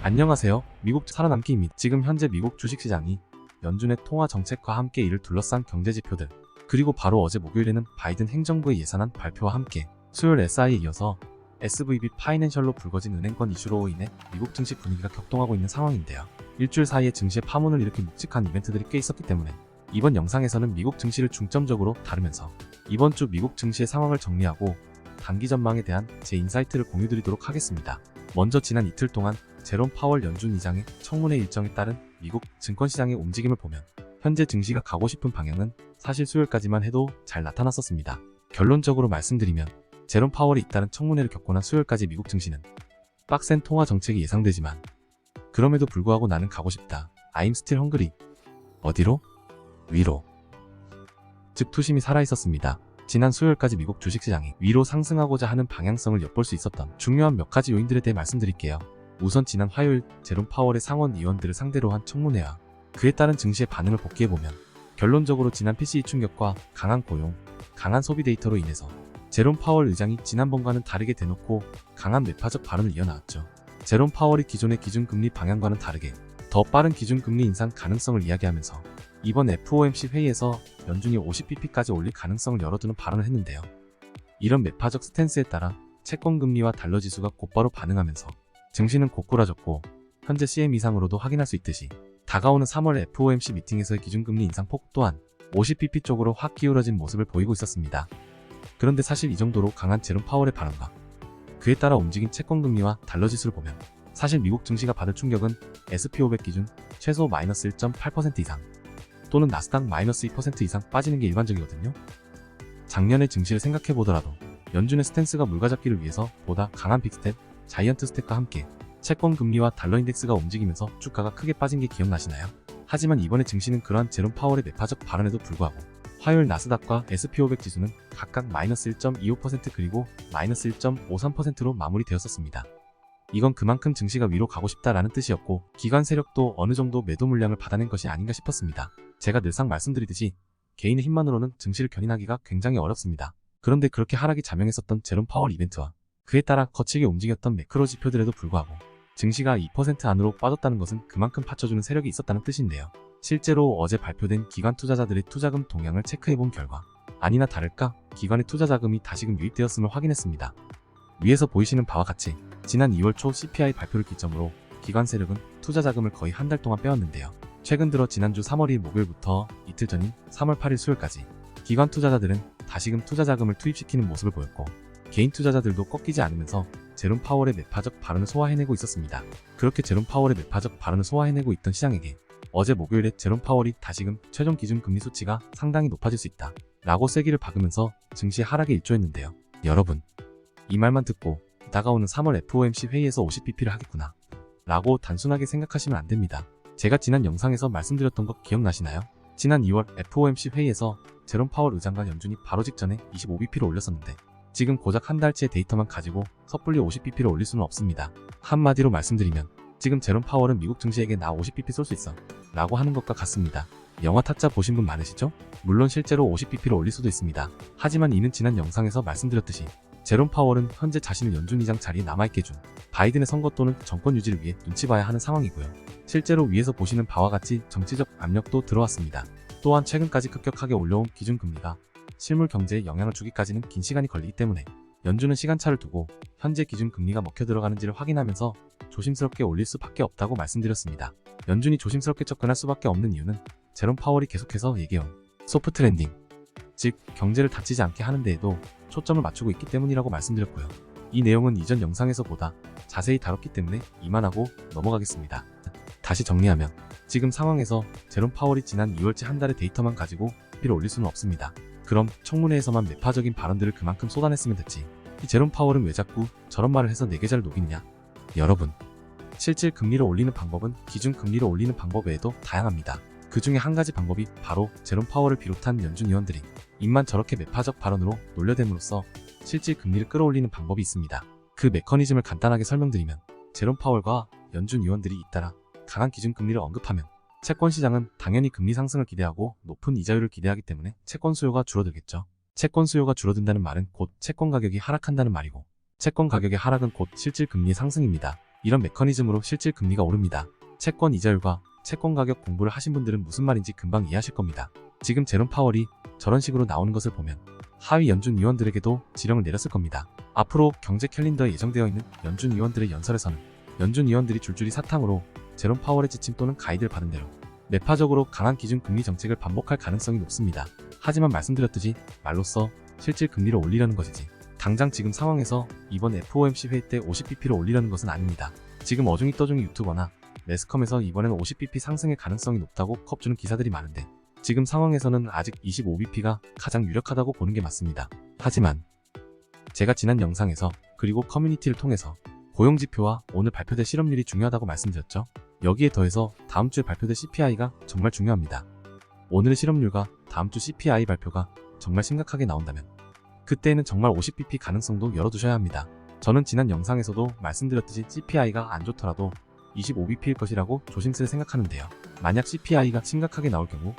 안녕하세요. 미국 살아남기입니다. 지금 현재 미국 주식시장이 연준의 통화 정책과 함께 이를 둘러싼 경제지표들, 그리고 바로 어제 목요일에는 바이든 행정부의 예산안 발표와 함께 수요일 SI에 이어서 SVB 파이낸셜로 불거진 은행권 이슈로 인해 미국 증시 분위기가 격동하고 있는 상황인데요. 일주일 사이에 증시에 파문을 일으킨 묵직한 이벤트들이 꽤 있었기 때문에 이번 영상에서는 미국 증시를 중점적으로 다루면서 이번 주 미국 증시의 상황을 정리하고 단기 전망에 대한 제 인사이트를 공유드리도록 하겠습니다. 먼저 지난 이틀 동안 제롬 파월 연준 의장의 청문회 일정에 따른 미국 증권시장의 움직임을 보면 현재 증시가 가고 싶은 방향은 사실 수요일까지만 해도 잘 나타났었습니다. 결론적으로 말씀드리면 제롬 파월이 잇따른 청문회를 겪고 난 수요일까지 미국 증시는 빡센 통화 정책이 예상되지만 그럼에도 불구하고 나는 가고 싶다. I'm still hungry. 어디로? 위로. 즉 투심이 살아있었습니다. 지난 수요일까지 미국 주식시장이 위로 상승하고자 하는 방향성을 엿볼 수 있었던 중요한 몇 가지 요인들에 대해 말씀드릴게요. 우선 지난 화요일 제롬 파월의 상원 의원들을 상대로 한 청문회와 그에 따른 증시의 반응을 복기해보면 결론적으로 지난 PCE 충격과 강한 고용, 강한 소비 데이터로 인해서 제롬 파월 의장이 지난번과는 다르게 대놓고 강한 매파적 발언을 이어나왔죠. 제롬 파월이 기존의 기준금리 방향과는 다르게 더 빠른 기준금리 인상 가능성을 이야기하면서 이번 FOMC 회의에서 연준이 50bp까지 올릴 가능성을 열어두는 발언을 했는데요. 이런 매파적 스탠스에 따라 채권금리와 달러지수가 곧바로 반응하면서 증시는 고꾸라졌고 현재 CM 이상으로도 확인할 수 있듯이 다가오는 3월 FOMC 미팅에서의 기준금리 인상폭 또한 50bp 쪽으로 확 기울어진 모습을 보이고 있었습니다. 그런데 사실 이 정도로 강한 제롬 파월의 발언과 그에 따라 움직인 채권금리와 달러지수를 보면 사실 미국 증시가 받을 충격은 SP500 기준 최소 마이너스 1.8% 이상 또는 나스닥 마이너스 2% 이상 빠지는 게 일반적이거든요. 작년의 증시를 생각해보더라도 연준의 스탠스가 물가잡기를 위해서 보다 강한 빅스텝, 자이언트 스텝과 함께 채권 금리와 달러 인덱스가 움직이면서 주가가 크게 빠진 게 기억나시나요? 하지만 이번에 증시는 그러한 제롬 파월의 매파적 발언에도 불구하고 화요일 나스닥과 SP500 지수는 각각 마이너스 1.25% 그리고 마이너스 1.53%로 마무리되었었습니다. 이건 그만큼 증시가 위로 가고 싶다라는 뜻이었고 기관 세력도 어느 정도 매도 물량을 받아낸 것이 아닌가 싶었습니다. 제가 늘상 말씀드리듯이 개인의 힘만으로는 증시를 견인하기가 굉장히 어렵습니다. 그런데 그렇게 하락이 자명했었던 제롬 파월 이벤트와 그에 따라 거치게 움직였던 매크로 지표들에도 불구하고 증시가 2% 안으로 빠졌다는 것은 그만큼 받쳐주는 세력이 있었다는 뜻인데요. 실제로 어제 발표된 기관 투자자들의 투자금 동향을 체크해본 결과 아니나 다를까 기관의 투자 자금이 다시금 유입되었음을 확인했습니다. 위에서 보이시는 바와 같이 지난 2월 초 CPI 발표를 기점으로 기관 세력은 투자 자금을 거의 한 달 동안 빼왔는데요. 최근 들어 지난주 3월 2일 목요일부터 이틀 전인 3월 8일 수요일까지 기관 투자자들은 다시금 투자 자금을 투입시키는 모습을 보였고 개인 투자자들도 꺾이지 않으면서 제롬 파월의 매파적 발언을 소화해내고 있었습니다. 그렇게 제롬 파월의 매파적 발언을 소화해내고 있던 시장에게 어제 목요일에 제롬 파월이 다시금 최종 기준 금리 수치가 상당히 높아질 수 있다 라고 쐐기를 박으면서 증시 하락에 일조했는데요. 여러분 이 말만 듣고 다가오는 3월 FOMC 회의에서 50bp를 하겠구나 라고 단순하게 생각하시면 안됩니다. 제가 지난 영상에서 말씀드렸던 거 기억나시나요? 지난 2월 FOMC 회의에서 제롬 파월 의장과 연준이 바로 직전에 25bp를 올렸었는데 지금 고작 한 달치의 데이터만 가지고 섣불리 50bp를 올릴 수는 없습니다. 한마디로 말씀드리면 지금 제롬 파월은 미국 증시에게 나 50bp 쏠 수 있어 라고 하는 것과 같습니다. 영화 타짜 보신 분 많으시죠? 물론 실제로 50bp를 올릴 수도 있습니다. 하지만 이는 지난 영상에서 말씀드렸듯이 제롬 파월은 현재 자신을 연준 의장 자리에 남아있게 해준 바이든의 선거 또는 정권 유지를 위해 눈치 봐야 하는 상황이고요. 실제로 위에서 보시는 바와 같이 정치적 압력도 들어왔습니다. 또한 최근까지 급격하게 올려온 기준금리가 실물 경제에 영향을 주기까지는 긴 시간이 걸리기 때문에 연준은 시간차를 두고 현재 기준금리가 먹혀 들어가는지를 확인하면서 조심스럽게 올릴 수밖에 없다고 말씀드렸습니다. 연준이 조심스럽게 접근할 수밖에 없는 이유는 제롬 파월이 계속해서 얘기해온 소프트 랜딩, 즉 경제를 다치지 않게 하는 데에도 초점을 맞추고 있기 때문이라고 말씀드렸고요. 이 내용은 이전 영상에서 보다 자세히 다뤘기 때문에 이만하고 넘어가겠습니다. 다시 정리하면 지금 상황에서 제롬 파월이 지난 2월째 한 달의 데이터만 가지고 PP를 올릴 수는 없습니다. 그럼 청문회에서만 매파적인 발언들을 그만큼 쏟아냈으면 됐지 이 제롬 파월은 왜 자꾸 저런 말을 해서 내 계좌를 녹이느냐. 여러분 실질 금리를 올리는 방법은 기준 금리를 올리는 방법 외에도 다양합니다. 그 중에 한 가지 방법이 바로 제롬 파월을 비롯한 연준 의원들이 입만 저렇게 매파적 발언으로 놀려댐으로써 실질 금리를 끌어올리는 방법이 있습니다. 그 메커니즘을 간단하게 설명드리면 제롬 파월과 연준 의원들이 잇따라 강한 기준금리를 언급하면 채권 시장은 당연히 금리 상승을 기대하고 높은 이자율을 기대하기 때문에 채권 수요가 줄어들겠죠. 채권 수요가 줄어든다는 말은 곧 채권 가격이 하락한다는 말이고 채권 가격의 하락은 곧 실질 금리의 상승입니다. 이런 메커니즘으로 실질 금리가 오릅니다. 채권 이자율과 채권 가격 공부를 하신 분들은 무슨 말인지 금방 이해하실 겁니다. 지금 제롬 파월이 저런 식으로 나오는 것을 보면 하위 연준 위원들에게도 지령을 내렸을 겁니다. 앞으로 경제 캘린더에 예정되어 있는 연준 위원들의 연설에서는 연준 위원들이 줄줄이 사탕으로 제롬 파월의 지침 또는 가이드를 받은 대로 매파적으로 강한 기준 금리 정책을 반복할 가능성이 높습니다. 하지만 말씀드렸듯이 말로써 실질 금리를 올리려는 것이지 당장 지금 상황에서 이번 FOMC 회의 때 50bp로 올리려는 것은 아닙니다. 지금 어중이 떠중이 유튜버나 매스컴에서 이번에는 50bp 상승의 가능성이 높다고 컵 주는 기사들이 많은데 지금 상황에서는 아직 25bp가 가장 유력하다고 보는 게 맞습니다. 하지만 제가 지난 영상에서 그리고 커뮤니티를 통해서 고용지표와 오늘 발표될 실업률이 중요하다고 말씀드렸죠. 여기에 더해서 다음 주에 발표될 CPI가 정말 중요합니다. 오늘의 실업률과 다음 주 CPI 발표가 정말 심각하게 나온다면 그때에는 정말 50bp 가능성도 열어두셔야 합니다. 저는 지난 영상에서도 말씀드렸듯이 CPI가 안 좋더라도 25bp일 것이라고 조심스레 생각하는데요. 만약 CPI가 심각하게 나올 경우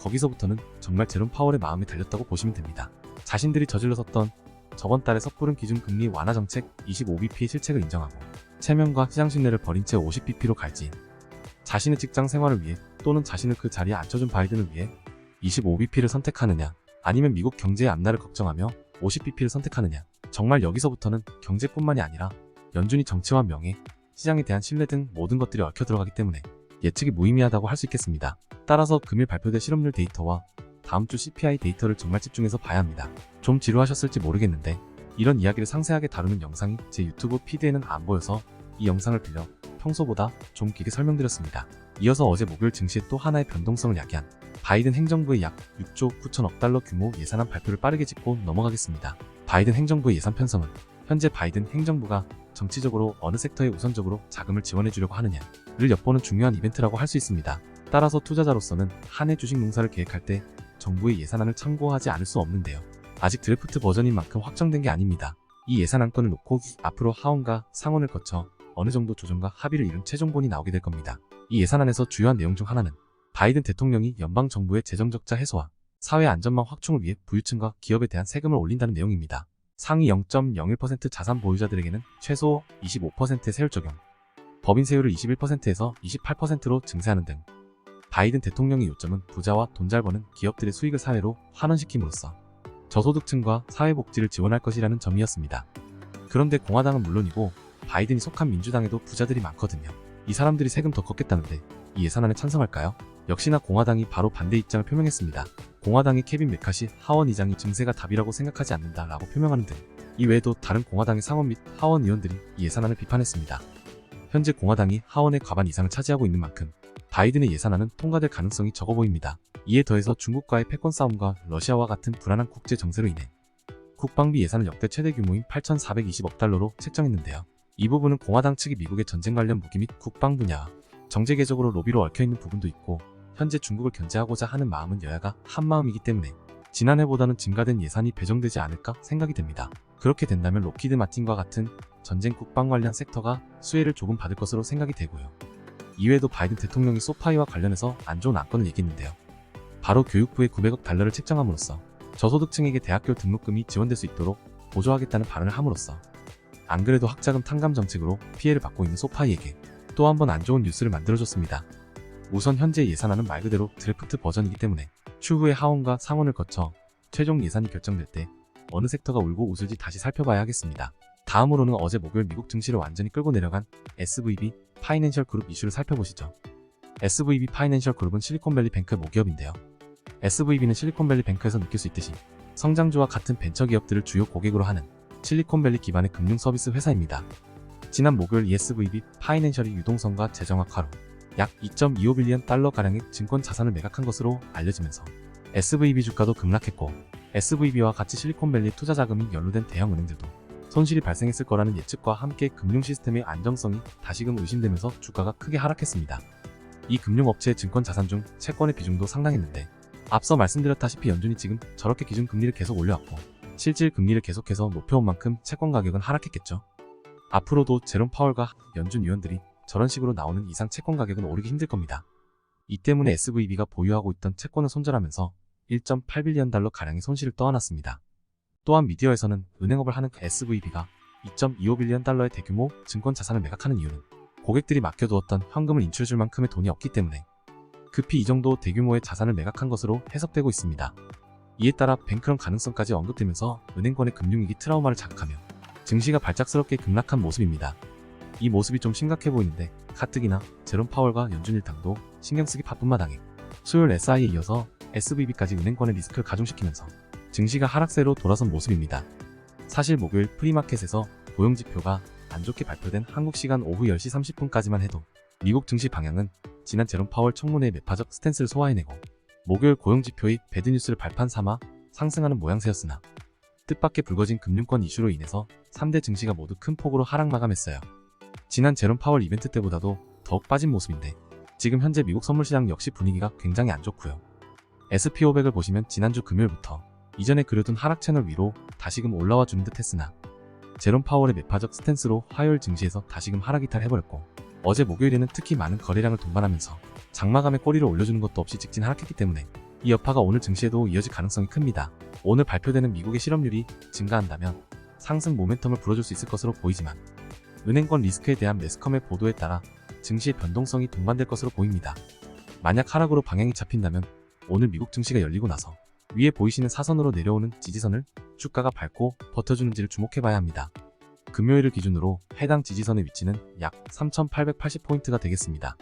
거기서부터는 정말 제롬 파월의 마음에 달렸다고 보시면 됩니다. 자신들이 저질러섰던 저번 달에 섣부른 기준금리 완화 정책 25bp의 실책을 인정하고 체면과 시장 신뢰를 버린 채 50bp로 갈지 자신의 직장 생활을 위해 또는 자신을 그 자리에 앉혀준 바이든을 위해 25bp를 선택하느냐 아니면 미국 경제의 앞날을 걱정하며 50bp를 선택하느냐. 정말 여기서부터는 경제뿐만이 아니라 연준이 정치와 명예, 시장에 대한 신뢰 등 모든 것들이 얽혀 들어가기 때문에 예측이 무의미하다고 할 수 있겠습니다. 따라서 금일 발표될 실업률 데이터와 다음 주 CPI 데이터를 정말 집중해서 봐야 합니다. 좀 지루하셨을지 모르겠는데 이런 이야기를 상세하게 다루는 영상이 제 유튜브 피드에는 안 보여서 이 영상을 빌려 평소보다 좀 길게 설명드렸습니다. 이어서 어제 목요일 증시의 또 하나의 변동성을 야기한 바이든 행정부의 약 6조 9천억 달러 규모 예산안 발표를 빠르게 짚고 넘어가겠습니다. 바이든 행정부의 예산 편성은 현재 바이든 행정부가 정치적으로 어느 섹터에 우선적으로 자금을 지원해주려고 하느냐를 엿보는 중요한 이벤트라고 할 수 있습니다. 따라서 투자자로서는 한 해 주식 농사를 계획할 때 정부의 예산안을 참고하지 않을 수 없는데요. 아직 드래프트 버전인 만큼 확정된 게 아닙니다. 이 예산안건을 놓고 앞으로 하원과 상원을 거쳐 어느 정도 조정과 합의를 이룬 최종본이 나오게 될 겁니다. 이 예산안에서 주요한 내용 중 하나는 바이든 대통령이 연방정부의 재정적자 해소와 사회 안전망 확충을 위해 부유층과 기업에 대한 세금을 올린다는 내용입니다. 상위 0.01% 자산 보유자들에게는 최소 25%의 세율 적용, 법인 세율을 21%에서 28%로 증세하는 등 바이든 대통령의 요점은 부자와 돈 잘 버는 기업들의 수익을 사회로 환원시킴으로써 저소득층과 사회복지를 지원할 것이라는 점이었습니다. 그런데 공화당은 물론이고 바이든이 속한 민주당에도 부자들이 많거든요. 이 사람들이 세금 더 걷겠다는데 이 예산안에 찬성할까요? 역시나 공화당이 바로 반대 입장을 표명했습니다. 공화당의 케빈 메카시 하원 의장이 증세가 답이라고 생각하지 않는다라고 표명하는 등 이외에도 다른 공화당의 상원 및 하원 의원들이 이 예산안을 비판했습니다. 현재 공화당이 하원의 과반 이상을 차지하고 있는 만큼 바이든의 예산안은 통과될 가능성이 적어 보입니다. 이에 더해서 중국과의 패권 싸움과 러시아와 같은 불안한 국제 정세로 인해 국방비 예산을 역대 최대 규모인 8,420억 달러로 책정했는데요. 이 부분은 공화당 측이 미국의 전쟁 관련 무기 및 국방 분야와 정제개적으로 로비로 얽혀있는 부분도 있고 현재 중국을 견제하고자 하는 마음은 여야가 한마음이기 때문에 지난해보다는 증가된 예산이 배정되지 않을까 생각이 됩니다. 그렇게 된다면 록히드 마틴과 같은 전쟁 국방 관련 섹터가 수혜를 조금 받을 것으로 생각이 되고요. 이외에도 바이든 대통령이 소파이와 관련해서 안 좋은 안건을 얘기했는데요. 바로 교육부에 900억 달러를 책정함으로써 저소득층에게 대학교 등록금이 지원될 수 있도록 보조하겠다는 발언을 함으로써 안 그래도 학자금 탕감 정책으로 피해를 받고 있는 소파이에게 또 한 번 안 좋은 뉴스를 만들어줬습니다. 우선 현재 예산안은 말 그대로 드래프트 버전이기 때문에 추후에 하원과 상원을 거쳐 최종 예산이 결정될 때 어느 섹터가 울고 웃을지 다시 살펴봐야 하겠습니다. 다음으로는 어제 목요일 미국 증시를 완전히 끌고 내려간 SVB 파이낸셜 그룹 이슈를 살펴보시죠. SVB 파이낸셜 그룹은 실리콘밸리 뱅크 모기업인데요. SVB는 실리콘밸리 뱅크에서 느낄 수 있듯이 성장주와 같은 벤처기업들을 주요 고객으로 하는 실리콘밸리 기반의 금융 서비스 회사입니다. 지난 목요일 SVB 파이낸셜이 유동성과 재정 악화로 약 2.25빌리언 달러가량의 증권 자산을 매각한 것으로 알려지면서 SVB 주가도 급락했고 SVB와 같이 실리콘밸리에 투자 자금이 연루된 대형 은행들도 손실이 발생했을 거라는 예측과 함께 금융 시스템의 안정성이 다시금 의심되면서 주가가 크게 하락했습니다. 이 금융업체의 증권 자산 중 채권의 비중도 상당했는데 앞서 말씀드렸다시피 연준이 지금 저렇게 기준 금리를 계속 올려왔고 실질 금리를 계속해서 높여온 만큼 채권 가격은 하락했겠죠. 앞으로도 제롬 파월과 연준 위원들이 저런 식으로 나오는 이상 채권 가격은 오르기 힘들 겁니다. 이 때문에 SVB가 보유하고 있던 채권을 손절하면서 1.8빌리언 달러 가량의 손실을 떠안았습니다. 또한 미디어에서는 은행업을 하는 SVB가 2.25빌리언 달러의 대규모 증권 자산을 매각하는 이유는 고객들이 맡겨두었던 현금을 인출해줄 만큼의 돈이 없기 때문에 급히 이 정도 대규모의 자산을 매각한 것으로 해석되고 있습니다. 이에 따라 뱅크런 가능성까지 언급되면서 은행권의 금융위기 트라우마를 자극하며 증시가 발작스럽게 급락한 모습입니다. 이 모습이 좀 심각해 보이는데 가뜩이나 제롬 파월과 연준 일당도 신경쓰기 바쁜 마당에 수요일 SI에 이어서 SVB까지 은행권의 리스크를 가중시키면서 증시가 하락세로 돌아선 모습입니다. 사실 목요일 프리마켓에서 고용지표가 안 좋게 발표된 한국 시간 오후 10시 30분까지만 해도 미국 증시 방향은 지난 제롬 파월 청문회의 매파적 스탠스를 소화해내고 목요일 고용지표의 배드뉴스를 발판 삼아 상승하는 모양새였으나 뜻밖의 불거진 금융권 이슈로 인해서 3대 증시가 모두 큰 폭으로 하락 마감했어요. 지난 제롬 파월 이벤트 때보다도 더욱 빠진 모습인데 지금 현재 미국 선물시장 역시 분위기가 굉장히 안 좋고요. SP500을 보시면 지난주 금요일부터 이전에 그려둔 하락 채널 위로 다시금 올라와 주는 듯 했으나 제롬 파월의 매파적 스탠스로 화요일 증시에서 다시금 하락 이탈해버렸고 어제 목요일에는 특히 많은 거래량을 동반하면서 장마감의 꼬리를 올려주는 것도 없이 직진 하락했기 때문에 이 여파가 오늘 증시에도 이어질 가능성이 큽니다. 오늘 발표되는 미국의 실업률이 증가한다면 상승 모멘텀을 불어줄 수 있을 것으로 보이지만 은행권 리스크에 대한 매스컴의 보도에 따라 증시의 변동성이 동반될 것으로 보입니다. 만약 하락으로 방향이 잡힌다면 오늘 미국 증시가 열리고 나서 위에 보이시는 사선으로 내려오는 지지선을 주가가 밟고 버텨주는지를 주목해봐야 합니다. 금요일을 기준으로 해당 지지선의 위치는 약 3,880포인트가 되겠습니다.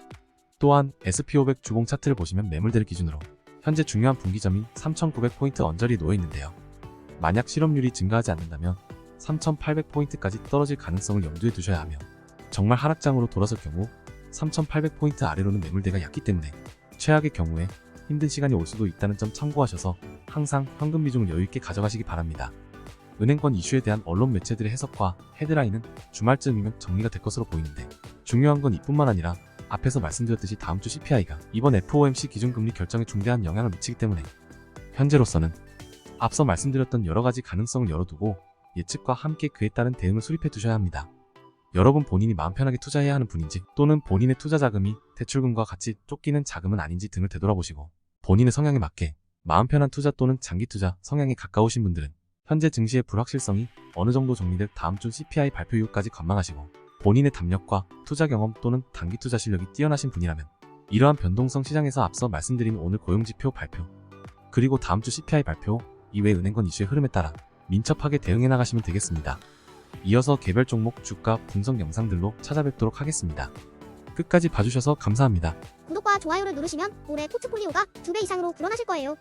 또한 SP500 주봉 차트를 보시면 매물대를 기준으로 현재 중요한 분기점인 3,900포인트 언저리 놓여 있는데요. 만약 실업률이 증가하지 않는다면 3,800포인트까지 떨어질 가능성을 염두에 두셔야 하며 정말 하락장으로 돌아설 경우 3,800포인트 아래로는 매물대가 얕기 때문에 최악의 경우에 힘든 시간이 올 수도 있다는 점 참고하셔서 항상 현금 비중을 여유있게 가져가시기 바랍니다. 은행권 이슈에 대한 언론 매체들의 해석과 헤드라인은 주말쯤이면 정리가 될 것으로 보이는데 중요한 건 이뿐만 아니라 앞에서 말씀드렸듯이 다음주 CPI가 이번 FOMC 기준금리 결정에 중대한 영향을 미치기 때문에 현재로서는 앞서 말씀드렸던 여러가지 가능성을 열어두고 예측과 함께 그에 따른 대응을 수립해 두셔야 합니다. 여러분 본인이 마음 편하게 투자해야 하는 분인지 또는 본인의 투자 자금이 대출금과 같이 쫓기는 자금은 아닌지 등을 되돌아보시고 본인의 성향에 맞게 마음 편한 투자 또는 장기 투자 성향에 가까우신 분들은 현재 증시의 불확실성이 어느 정도 정리될 다음 주 CPI 발표 이후까지 관망하시고 본인의 담력과 투자 경험 또는 단기 투자 실력이 뛰어나신 분이라면 이러한 변동성 시장에서 앞서 말씀드린 오늘 고용지표 발표 그리고 다음 주 CPI 발표 이외 은행권 이슈의 흐름에 따라 민첩하게 대응해 나가시면 되겠습니다. 이어서 개별 종목 주가 분석 영상들로 찾아뵙도록 하겠습니다. 끝까지 봐주셔서 감사합니다. 구독과 좋아요를 누르시면 올해 포트폴리오가 2배 이상으로 불어나실 거예요.